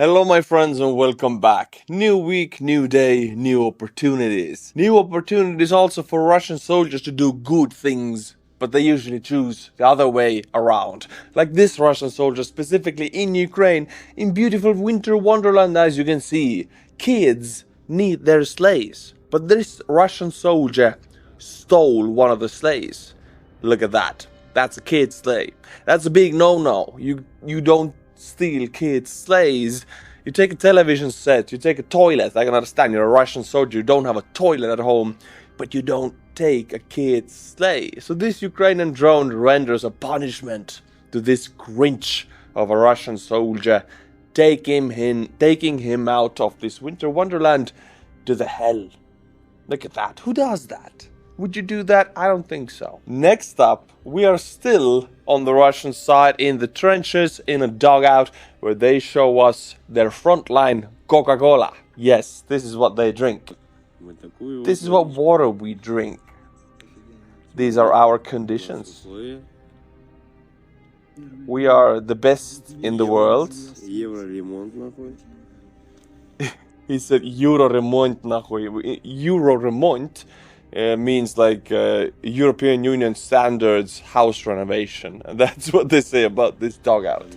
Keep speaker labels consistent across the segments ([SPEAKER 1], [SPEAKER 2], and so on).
[SPEAKER 1] Hello my friends and welcome back. New week, new day, new opportunities. New opportunities also for Russian soldiers to do good things, but they usually choose the other way around. Like this Russian soldier specifically in Ukraine, in beautiful winter wonderland as you can see. Kids need their sleighs, but this Russian soldier stole one of the sleighs. Look at that. That's a kid's sleigh. That's a big no-no. You don't steal kids' sleighs. You take a television set, you take a toilet. I can understand you're a Russian soldier, you don't have a toilet at home, but you don't take a kid's sleigh. So this Ukrainian drone renders a punishment to this Grinch of a Russian soldier, taking him out of this winter wonderland to the hell. Look at that. Who does that? Would you do that? I don't think so. Next up, we are still on the Russian side in the trenches in a dugout where they show us their frontline Coca-Cola. Yes, this is what they drink. This is what water we drink. These are our conditions. We are the best in the world. He said Euro remont nahuy. Euro remont means like European Union standards house renovation. And that's what they say about this dugout.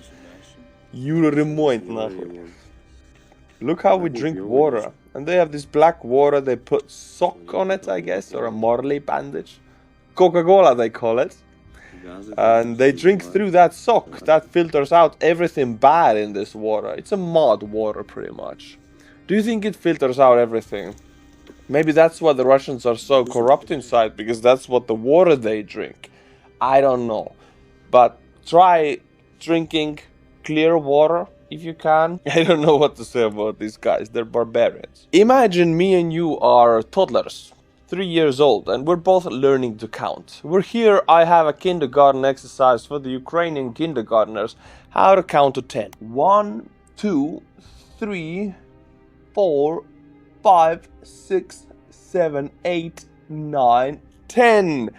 [SPEAKER 1] Euro remont nahuy. Look how we drink water. And they have this black water, they put sock on it, I guess, or a Morley bandage. Coca-Cola they call it. And they drink through that sock. That filters out everything bad in this water. It's a mud water pretty much. Do you think it filters out everything? Maybe that's why the Russians are so corrupt inside, because that's what the water they drink. I don't know. But try drinking clear water if you can. I don't know what to say about these guys. They're barbarians. Imagine me and you are toddlers, 3 years old, and we're both learning to count. We're here, I have a kindergarten exercise for the Ukrainian kindergartners. How to count to 10. 1, 2, 3, 4, 5, 6, 7, 8, 9, 10.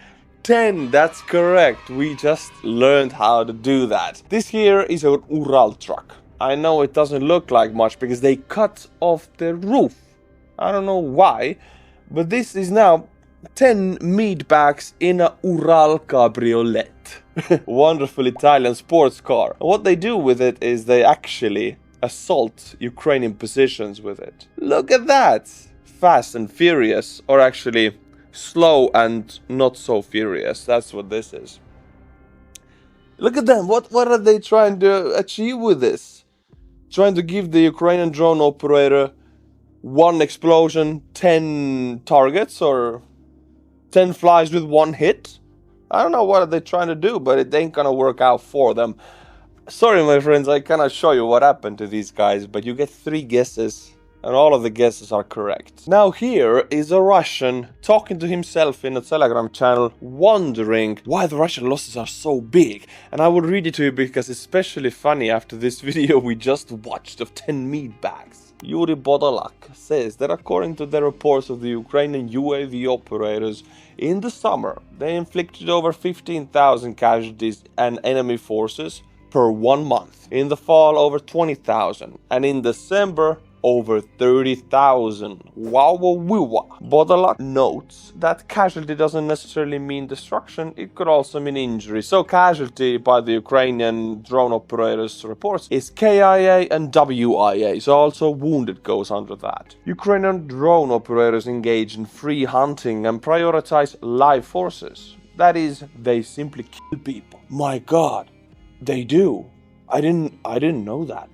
[SPEAKER 1] 10, that's correct. We just learned how to do that. This here is an Ural truck. I know it doesn't look like much because they cut off the roof. I don't know why, but this is now 10 meat bags in a Ural cabriolet. Wonderful Italian sports car. What they do with it is they actually assault Ukrainian positions with it. Look at that! Fast and furious, or actually slow and not so furious. That's what this is. Look at them. What are they trying to achieve with this? Trying to give the Ukrainian drone operator 1 explosion, 10 targets, or 10 flies with 1 hit? I don't know what they're trying to do, but it ain't gonna work out for them. Sorry my friends, I cannot show you what happened to these guys, but you get 3 guesses, and all of the guesses are correct. Now here is a Russian talking to himself in a Telegram channel, wondering why the Russian losses are so big. And I will read it to you because it's especially funny after this video we just watched of 10 meat bags. Yuri Bodolak says that according to the reports of the Ukrainian UAV operators, in the summer they inflicted over 15,000 casualties and enemy forces per 1 month. In the fall, over 20,000. And in December, over 30,000. Wow, wow, wow. Bodolak notes that casualty doesn't necessarily mean destruction, it could also mean injury. So casualty by the Ukrainian drone operators reports is KIA and WIA, so also wounded goes under that. Ukrainian drone operators engage in free hunting and prioritize live forces. That is, they simply kill people. My god, they do. I didn't know that.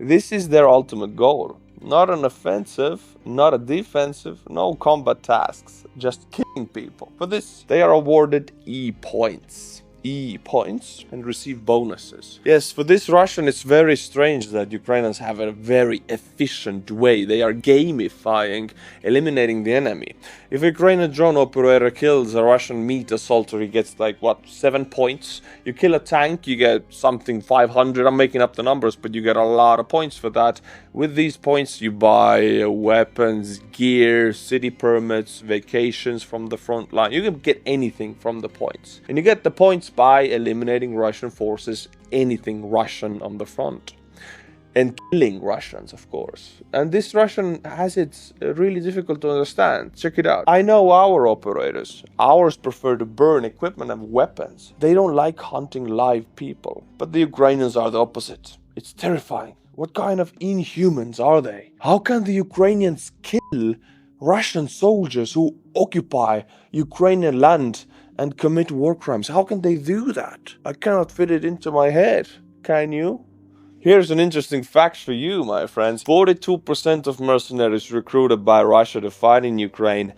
[SPEAKER 1] This is their ultimate goal. Not an offensive, not a defensive, no combat tasks, just killing people. For this, they are awarded E points. E points and receive bonuses. Yes, for this Russian, it's very strange that Ukrainians have a very efficient way. They are gamifying, eliminating the enemy. If a Ukrainian drone operator kills a Russian meat assaulter, he gets like, what, 7 points? You kill a tank, you get something 500. I'm making up the numbers, but you get a lot of points for that. With these points, you buy weapons, gear, city permits, vacations from the front line. You can get anything from the points. And you get the points by eliminating Russian forces, anything Russian on the front. and killing Russians, of course. And this Russian has it really difficult to understand. Check it out. I know our operators. Ours prefer to burn equipment and weapons. They don't like hunting live people. But the Ukrainians are the opposite. It's terrifying. What kind of inhumans are they? How can the Ukrainians kill Russian soldiers who occupy Ukrainian land and commit war crimes? How can they do that? I cannot fit it into my head. Can you? Here's an interesting fact for you, my friends. 42% of mercenaries recruited by Russia to fight in Ukraine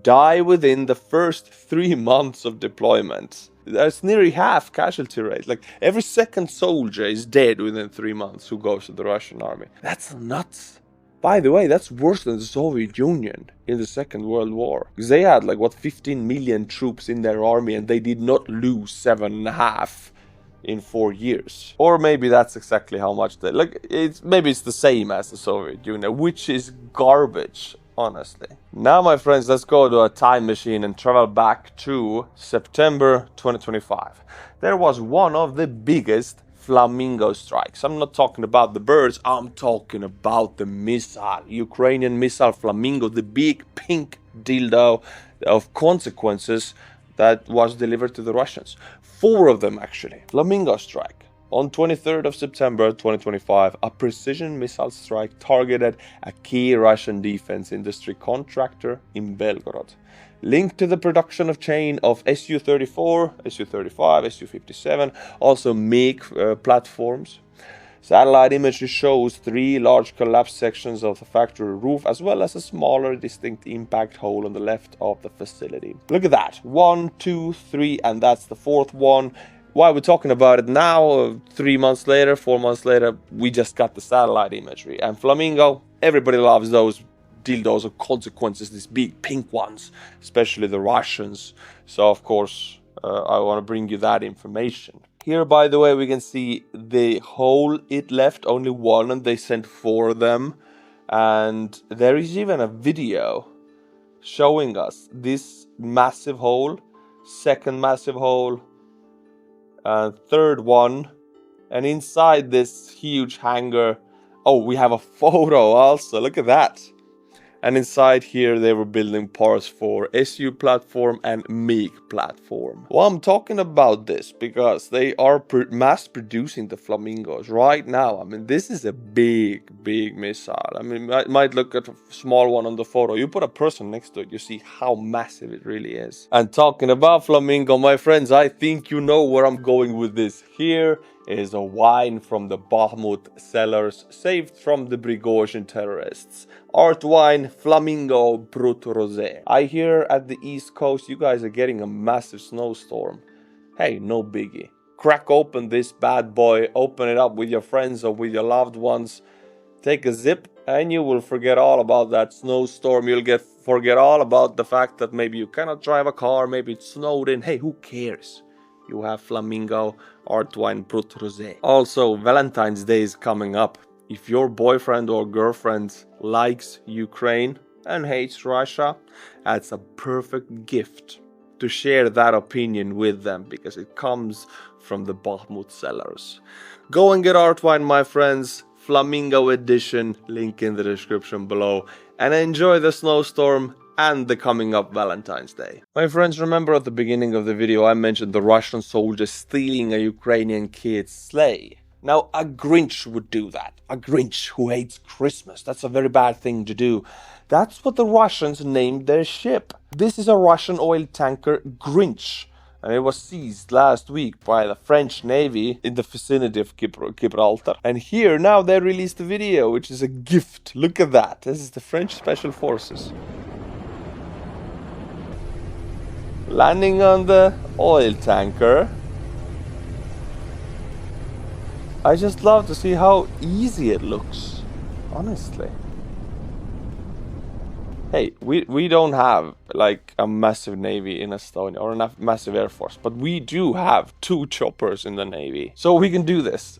[SPEAKER 1] die within the first 3 months of deployment. That's nearly half casualty rate. Like, every second soldier is dead within 3 months who goes to the Russian army. That's nuts. By the way, that's worse than the Soviet Union in the Second World War. Because they had, 15 million troops in their army and they did not lose 7.5 in 4 years. Or maybe that's exactly how much they... maybe it's the same as the Soviet Union, which is garbage, honestly. Now, my friends, let's go to a time machine and travel back to September 2025. There was one of the biggest Flamingo strikes. I'm not talking about the birds, I'm talking about the missile. Ukrainian missile Flamingo, the big pink dildo of consequences that was delivered to the Russians. 4 of them, actually. Flamingo strike. On 23rd of September 2025, a precision missile strike targeted a key Russian defense industry contractor in Belgorod, linked to the production of chain of Su-34, Su-35, Su-57, also MiG platforms. Satellite imagery shows 3 large collapsed sections of the factory roof, as well as a smaller distinct impact hole on the left of the facility. Look at that. 1, 2, 3, and that's the 4th one. Why we're talking about it now, 3 months later, 4 months later, we just got the satellite imagery. And Flamingo, everybody loves those dildos of consequences, these big pink ones, especially the Russians. So, of course, I want to bring you that information. Here, by the way, we can see the hole it left, only 1, and they sent 4 of them. And there is even a video showing us this massive hole, 2nd massive hole, 3rd one, and inside this huge hangar, oh, we have a photo also, look at that. And inside here they were building parts for Su platform and MiG platform. Well, I'm talking about this because they are mass producing the Flamingos right now. I mean, this is a big missile. I mean, it might look at a small one on the photo. You put a person next to it, you see how massive it really is. And talking about Flamingo, my friends, I think you know where I'm going with this. Here is a wine from the Bakhmut cellars, saved from the Prigozhin terrorists. Art wine Flamingo Brut Rosé. I hear at the East Coast you guys are getting a massive snowstorm. Hey, no biggie. Crack open this bad boy, open it up with your friends or with your loved ones. Take a sip and you will forget all about that snowstorm. You'll forget all about the fact that maybe you cannot drive a car, maybe it snowed in. Hey, who cares? You have Flamingo Art Wine Brut Rosé. Also, Valentine's Day is coming up. If your boyfriend or girlfriend likes Ukraine and hates Russia, that's a perfect gift to share that opinion with them, because it comes from the Bakhmut cellars. Go and get Art Wine, my friends. Flamingo edition, link in the description below. And enjoy the snowstorm and the coming up Valentine's Day. My friends, remember at the beginning of the video I mentioned the Russian soldiers stealing a Ukrainian kid's sleigh. Now, a Grinch would do that. A Grinch who hates Christmas. That's a very bad thing to do. That's what the Russians named their ship. This is a Russian oil tanker, Grinch. And it was seized last week by the French Navy in the vicinity of Gibraltar. And here, now they released a video, which is a gift. Look at that. This is the French Special Forces. Landing on the oil tanker. I just love to see how easy it looks, honestly. Hey, we don't have like a massive navy in Estonia or a massive air force, but we do have 2 choppers in the navy, so we can do this.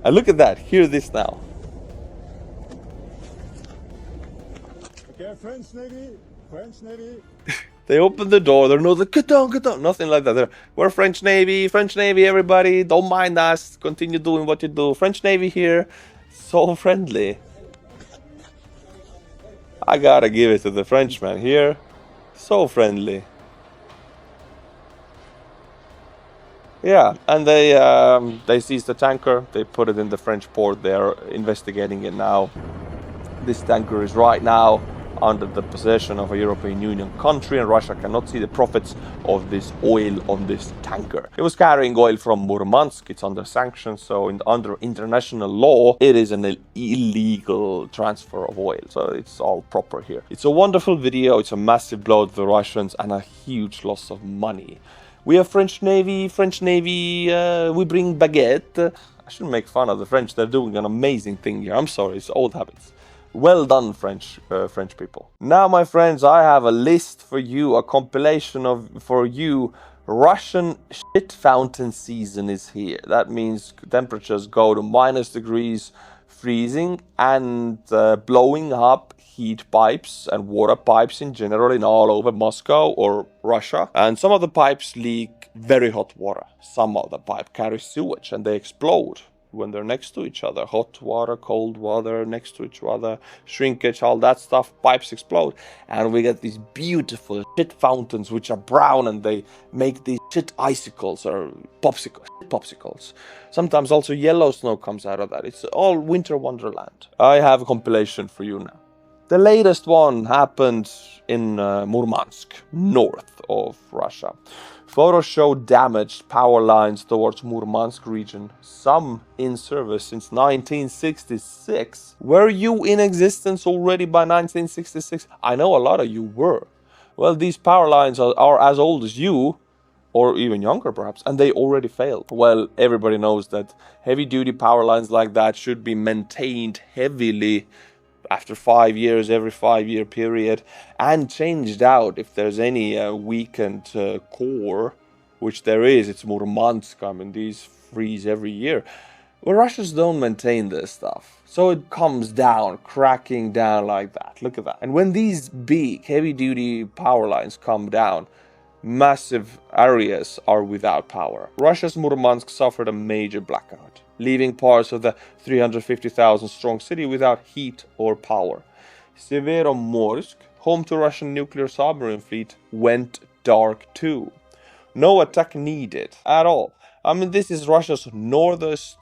[SPEAKER 1] And look at that, hear this now.
[SPEAKER 2] Okay, French Navy.
[SPEAKER 1] They open the door, they're not like, get down, nothing like that. We're French Navy, everybody, don't mind us, continue doing what you do. French Navy here, so friendly. I gotta give it to the Frenchman here, so friendly. Yeah, and they seized the tanker, they put it in the French port, they're investigating it now. This tanker is right now under the possession of a European Union country, and Russia cannot see the profits of this oil on this tanker. It was carrying oil from Murmansk, it's under sanctions, so under international law, it is an illegal transfer of oil, so it's all proper here. It's a wonderful video, it's a massive blow to the Russians and a huge loss of money. We have French Navy, we bring baguette. I shouldn't make fun of the French, they're doing an amazing thing here, I'm sorry, it's old habits. Well done, French people. Now, my friends, I have a list for you, a compilation for you. Russian shit fountain season is here. That means temperatures go to -degrees, freezing, and blowing up heat pipes and water pipes in general in all over Moscow or Russia. And some of the pipes leak very hot water. Some of the pipe carries sewage and they explode when they're next to each other. Hot water, cold water, next to each other, shrinkage, all that stuff, pipes explode. And we get these beautiful shit fountains which are brown and they make these shit icicles or popsicles. Sometimes also yellow snow comes out of that. It's all winter wonderland. I have a compilation for you now. The latest one happened in Murmansk, north of Russia. Photos show damaged power lines towards Murmansk region, some in service since 1966. Were you in existence already by 1966? I know a lot of you were. Well, these power lines are as old as you, or even younger perhaps, and they already failed. Well, everybody knows that heavy-duty power lines like that should be maintained heavily after 5 years, every 5-year period, and changed out if there's any weakened core, which there is. It's Murmansk. I mean, these freeze every year. Well, Russians don't maintain this stuff, so it comes down, cracking down like that. Look at that. And when these big, heavy-duty power lines come down, massive areas are without power. Russia's Murmansk suffered a major blackout, leaving parts of the 350,000 strong city without heat or power. Severomorsk, home to Russian nuclear submarine fleet, went dark too. No attack needed at all. I mean, this is Russia's northest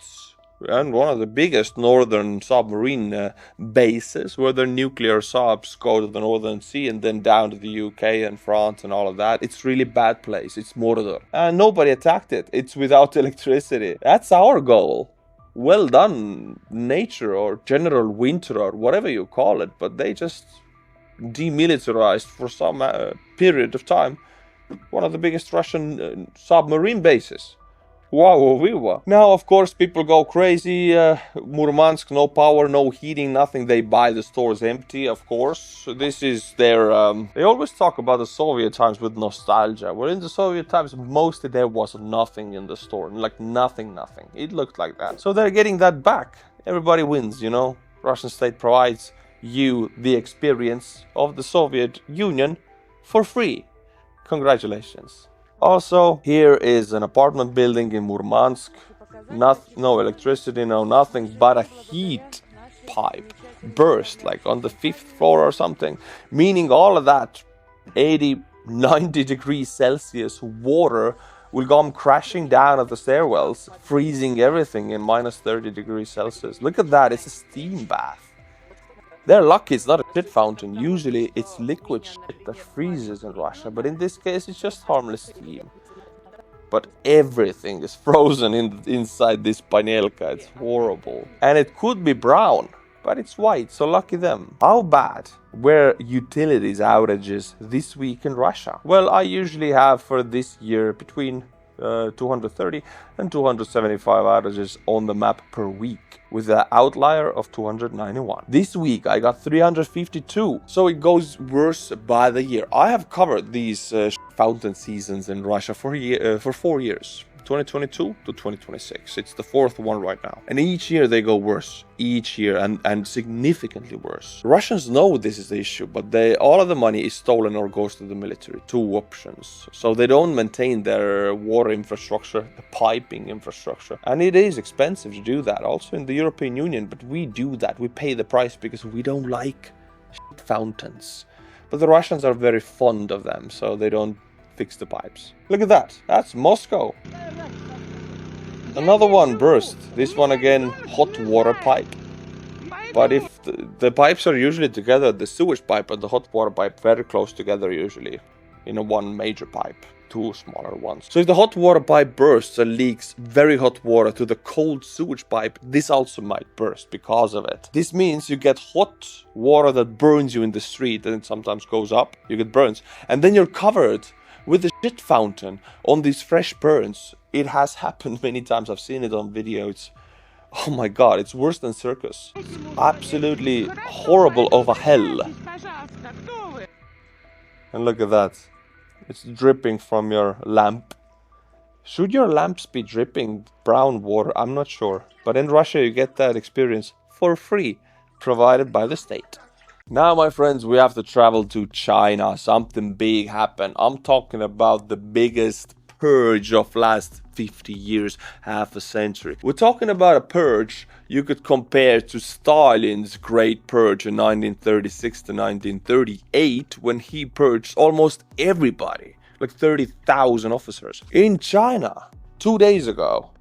[SPEAKER 1] and one of the biggest northern submarine bases, where their nuclear subs go to the Northern Sea and then down to the UK and France and all of that. It's really bad place. It's Mordor. And nobody attacked it. It's without electricity. That's our goal. Well done, nature or General Winter or whatever you call it. But they just demilitarized for some period of time one of the biggest Russian submarine bases. Wow. Now, of course, people go crazy. Murmansk, no power, no heating, nothing. They buy the stores empty, of course. This is their... They always talk about the Soviet times with nostalgia. Well, in the Soviet times, mostly there was nothing in the store. Like nothing. It looked like that. So they're getting that back. Everybody wins, you know. Russian state provides you the experience of the Soviet Union for free. Congratulations. Also, here is an apartment building in Murmansk. No electricity, no nothing, but a heat pipe burst, like on the 5th floor or something. Meaning all of that 80-90 degrees Celsius water will come crashing down at the stairwells, freezing everything in -30 degrees Celsius. Look at that, it's a steam bath. They're lucky it's not a shit fountain. Usually it's liquid shit that freezes in Russia, but in this case it's just harmless steam. But everything is frozen inside this panelka. It's horrible. And it could be brown, but it's white, so lucky them. How bad were utilities outages this week in Russia? Well, I usually have for this year between 230 and 275 outages on the map per week, with an outlier of 291. This week I got 352, so it goes worse by the year. I have covered these fountain seasons in Russia for 4 years. 2022 to 2026. It's the fourth one right now. And each year they go worse. Each year and significantly worse. Russians know this is the issue, but all of the money is stolen or goes to the military. Two options. So they don't maintain their water infrastructure, the piping infrastructure. And it is expensive to do that, also in the European Union, but we do that. We pay the price because we don't like fountains. But the Russians are very fond of them, so they don't fix the pipes. Look at that. That's Moscow. Another one burst. This one again, hot water pipe. But if the pipes are usually together, the sewage pipe and the hot water pipe very close together usually, in a one major pipe, two smaller ones. So if the hot water pipe bursts and leaks very hot water to the cold sewage pipe, this also might burst because of it. This means you get hot water that burns you in the street, and it sometimes goes up, you get burns, and then you're covered with the shit fountain on these fresh burns. It has happened many times. I've seen it on video. Oh my god, it's worse than circus. Absolutely horrible over hell. And look at that. It's dripping from your lamp. Should your lamps be dripping brown water? I'm not sure. But in Russia you get that experience for free, provided by the state. Now, my friends, we have to travel to China. Something big happened. I'm talking about the biggest purge of last 50 years, half a century. We're talking about a purge you could compare to Stalin's Great Purge in 1936 to 1938, when he purged almost everybody, like 30,000 officers. In China, 2 days ago,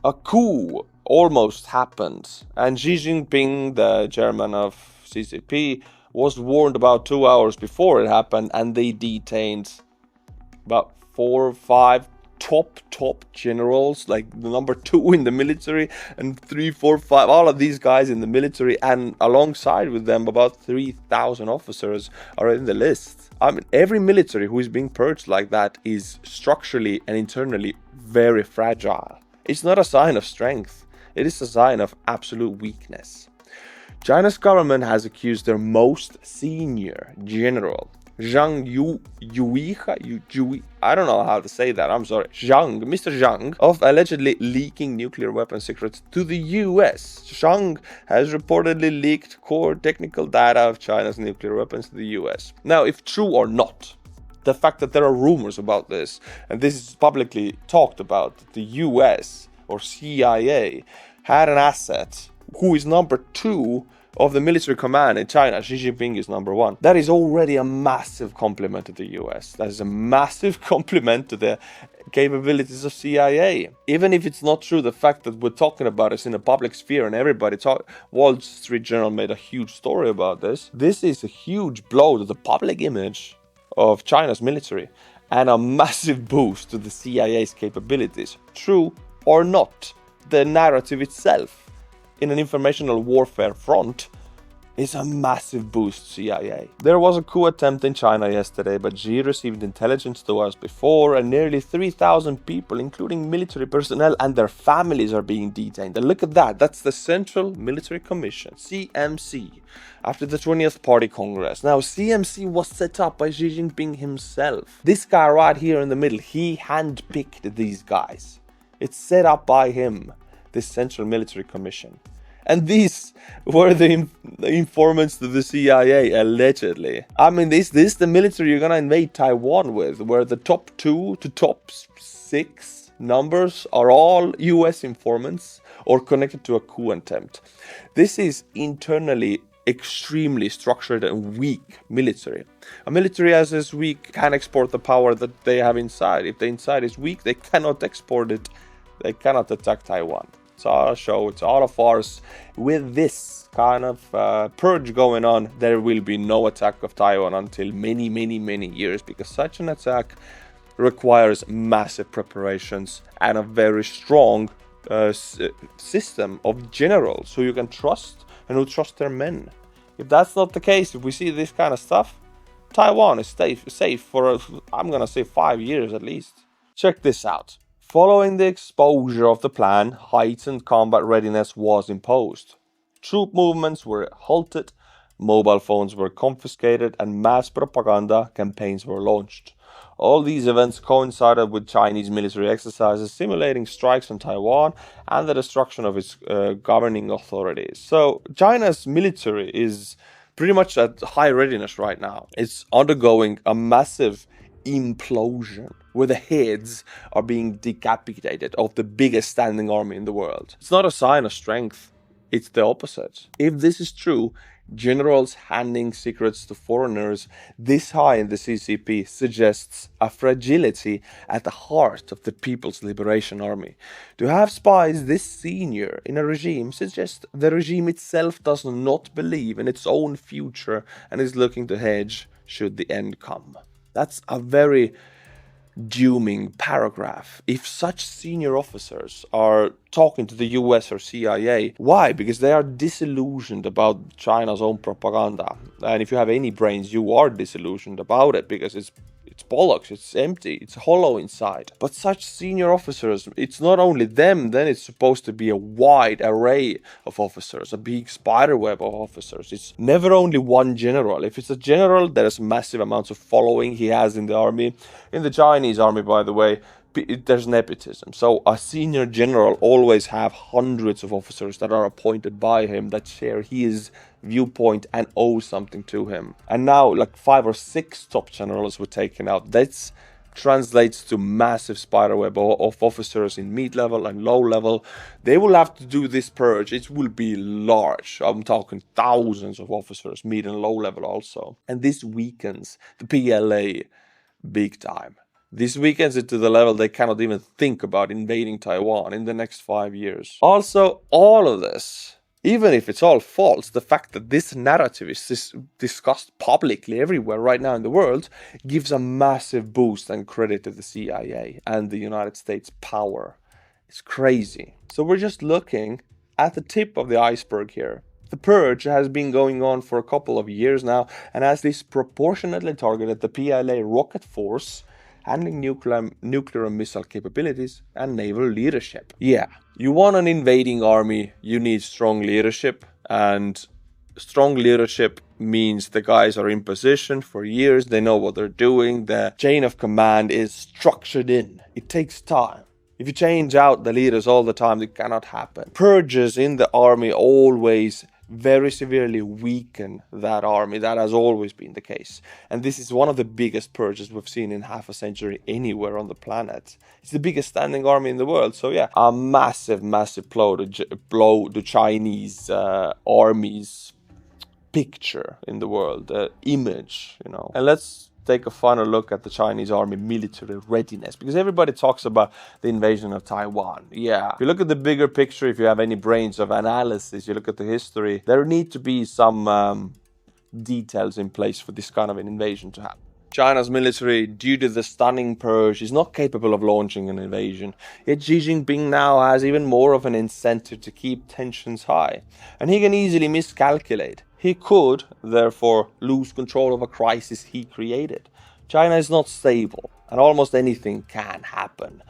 [SPEAKER 1] a coup almost happened, and Xi Jinping, the chairman of CCP, was warned about 2 hours before it happened, and they detained about 4 or 5 top generals, like the number 2 in the military, and 3, 4, 5, all of these guys in the military, and alongside with them about 3,000 officers are in the list. I mean, every military who is being purged like that is structurally and internally very fragile. It's not a sign of strength, it is a sign of absolute weakness. China's government has accused their most senior general, Zhang Yui, I don't know how to say that, I'm sorry, Mr. Zhang, of allegedly leaking nuclear weapon secrets to the US. Zhang has reportedly leaked core technical data of China's nuclear weapons to the US. Now, if true or not, the fact that there are rumors about this, and this is publicly talked about, the US or CIA had an asset who is number 2 of the military command in China. Xi Jinping is number 1. That is already a massive compliment to the US. That is a massive compliment to the capabilities of CIA. Even if it's not true, the fact that we're talking about it in a public sphere and everybody Wall Street Journal made a huge story about this. This is a huge blow to the public image of China's military and a massive boost to the CIA's capabilities. True or not, the narrative itself in an informational warfare front is a massive boost to CIA. There was a coup attempt in China yesterday, but Xi received intelligence to us before, and nearly 3,000 people, including military personnel and their families, are being detained. And look at that, that's the Central Military Commission, CMC, after the 20th Party Congress. Now, CMC was set up by Xi Jinping himself. This guy right here in the middle, he handpicked these guys. It's set up by him, this Central Military Commission. And these were the informants to the CIA, allegedly. I mean, this the military you're gonna invade Taiwan with, where the top 2 to top 6 numbers are all US informants or connected to a coup attempt. This is internally extremely structured and weak military. A military as is weak can export the power that they have inside. If the inside is weak, they cannot export it. They cannot attack Taiwan. It's all a show, it's all a farce. With this kind of purge going on, there will be no attack of Taiwan until many years, because such an attack requires massive preparations and a very strong system of generals who you can trust and who trust their men. If that's not the case, if we see this kind of stuff, Taiwan is safe for, I'm gonna say, 5 years at least. Check this out. Following the exposure of the plan, heightened combat readiness was imposed. Troop movements were halted, mobile phones were confiscated, and mass propaganda campaigns were launched. All these events coincided with Chinese military exercises simulating strikes on Taiwan and the destruction of its governing authorities. So China's military is pretty much at high readiness right now. It's undergoing a massive implosion where the heads are being decapitated of the biggest standing army in the world. It's not a sign of strength. It's the opposite. If this is true, generals handing secrets to foreigners this high in the CCP suggests a fragility at the heart of the People's Liberation Army. To have spies this senior in a regime suggests the regime itself does not believe in its own future and is looking to hedge should the end come. That's a very dooming paragraph. If such senior officers are talking to the US or CIA, why? Because they are disillusioned about China's own propaganda. And if you have any brains, you are disillusioned about it because it's bollocks, it's empty, it's hollow inside. But such senior officers, it's not only them, then it's supposed to be a wide array of officers, a big spiderweb of officers. It's never only one general. If it's a general, there's massive amounts of following he has in the army. In the Chinese army, by the way, there's nepotism. So a senior general always have hundreds of officers that are appointed by him that share his viewpoint and owe something to him. And now like 5 or 6 top generals were taken out. That translates to massive spiderweb of officers in mid-level and low-level. They will have to do this purge. It will be large. I'm talking thousands of officers, mid and low-level also. And this weakens the PLA big time. This weakens it to the level they cannot even think about invading Taiwan in the next 5 years. Also, all of this, even if it's all false, the fact that this narrative is discussed publicly everywhere right now in the world gives a massive boost and credit to the CIA and the United States power. It's crazy. So we're just looking at the tip of the iceberg here. The purge has been going on for a couple of years now and has disproportionately targeted the PLA rocket force, handling nuclear and missile capabilities, and naval leadership. Yeah, you want an invading army, you need strong leadership, and strong leadership means the guys are in position for years, they know what they're doing, the chain of command is structured in. It takes time. If you change out the leaders all the time, it cannot happen. Purges in the army always very severely weaken that army. That has always been the case. And this is one of the biggest purges we've seen in half a century anywhere on the planet. It's the biggest standing army in the world. So yeah, a massive blow to Chinese army's picture in the world, image, you know. And let's take a final look at the Chinese army military readiness, because everybody talks about the invasion of Taiwan. Yeah, if you look at the bigger picture, if you have any brains of analysis, you look at the history, there need to be some details in place for this kind of an invasion to happen. China's military, due to the stunning purge, is not capable of launching an invasion. Yet Xi Jinping now has even more of an incentive to keep tensions high, and he can easily miscalculate. He could, therefore, lose control of a crisis he created. China is not stable, and almost anything can happen.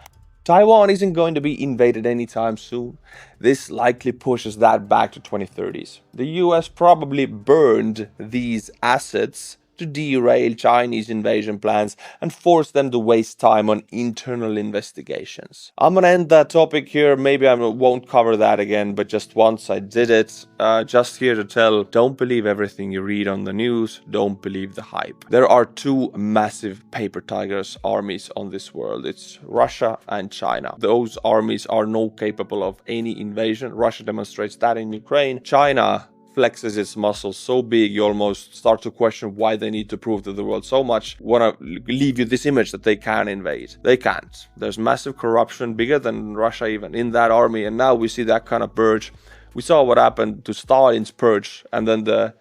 [SPEAKER 1] Taiwan isn't going to be invaded anytime soon. This likely pushes that back to 2030s. The US probably burned these assets to derail Chinese invasion plans and force them to waste time on internal investigations. I'm gonna end that topic here. Maybe I won't cover that again, but just once I did it. Just here to tell, don't believe everything you read on the news. Don't believe the hype. There are 2 massive paper tigers armies on this world. It's Russia and China. Those armies are not capable of any invasion. Russia demonstrates that in Ukraine. China flexes its muscles so big you almost start to question why they need to prove to the world so much. Want to leave you this image that they can invade. They can't. There's massive corruption, bigger than Russia even, in that army, and now we see that kind of purge. We saw what happened to Stalin's purge, and then the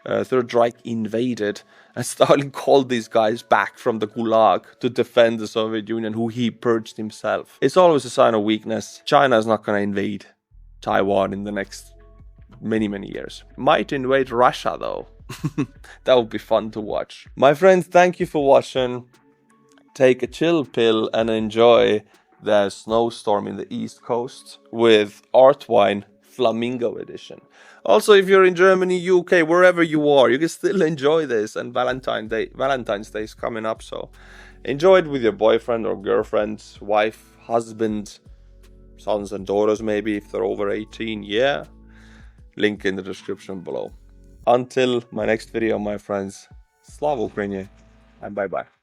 [SPEAKER 1] Third Reich invaded, and Stalin called these guys back from the Gulag to defend the Soviet Union, who he purged himself. It's always a sign of weakness. China is not going to invade Taiwan in the next many years. Might invade Russia though. That would be fun to watch. My friends, thank you for watching. Take a chill pill and enjoy the snowstorm in the East Coast with Artwine Flamingo edition. Also, if you're in Germany, UK, wherever you are, you can still enjoy this, and Valentine's Day is coming up, so Enjoy it with your boyfriend or girlfriend, wife, husband, sons and daughters maybe, if they're over 18, yeah. Link in the description below. Until my next video, my friends, Slava Ukraini, and bye-bye.